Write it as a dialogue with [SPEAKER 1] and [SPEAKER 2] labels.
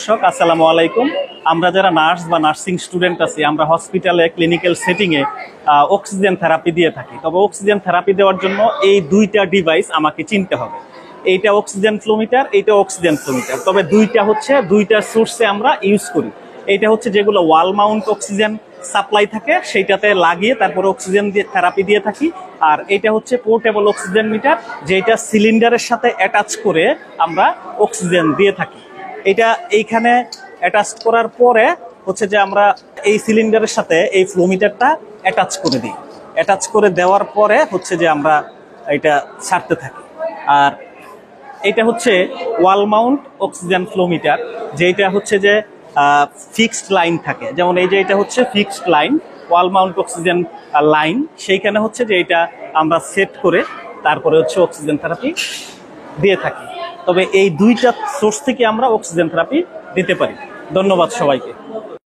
[SPEAKER 1] দর্শক আসসালামু আলাইকুম। আমরা যারা নার্স বা নার্সিং স্টুডেন্ট আছি, আমরা হসপিটালে ক্লিনিক্যাল সেটিংয়ে অক্সিজেন থেরাপি দিয়ে থাকি। তবে অক্সিজেন থেরাপি দেওয়ার জন্য এই দুইটা ডিভাইস আমাকে চিনতে হবে। এইটা অক্সিজেন ফ্লোমিটার, এইটা অক্সিজেন ফ্লোমিটার। তবে দুইটা সোর্সে আমরা ইউজ করি। এইটা হচ্ছে যেগুলো ওয়াল মাউন্ট অক্সিজেন সাপ্লাই থাকে সেইটাতে লাগিয়ে তারপরে অক্সিজেন দিয়ে থেরাপি দিয়ে থাকি। আর এটা হচ্ছে পোর্টেবল অক্সিজেন মিটার, যেটা সিলিন্ডারের সাথে অ্যাটাচ করে আমরা অক্সিজেন দিয়ে থাকি। এটা এইখানে অ্যাটাচ করার পরে হচ্ছে যে আমরা এই সিলিন্ডারের সাথে এই ফ্লোমিটারটা অ্যাটাচ করে দিই। অ্যাটাচ করে দেওয়ার পরে হচ্ছে যে আমরা এটা ছাড়তে থাকি। আর এটা হচ্ছে ওয়াল মাউন্ট অক্সিজেন ফ্লোমিটার, যেটা হচ্ছে যে ফিক্সড লাইন থাকে। যেমন এই যে এটা হচ্ছে fixed line, wall mount oxygen line. সেইখানে হচ্ছে যে এটা আমরা সেট করে তারপরে হচ্ছে অক্সিজেন থেরাপি দিয়ে থাকি। তবে এই দুইটা সোর্স থেকে আমরা অক্সিজেন থেরাপি দিতে পারি। ধন্যবাদ সবাইকে।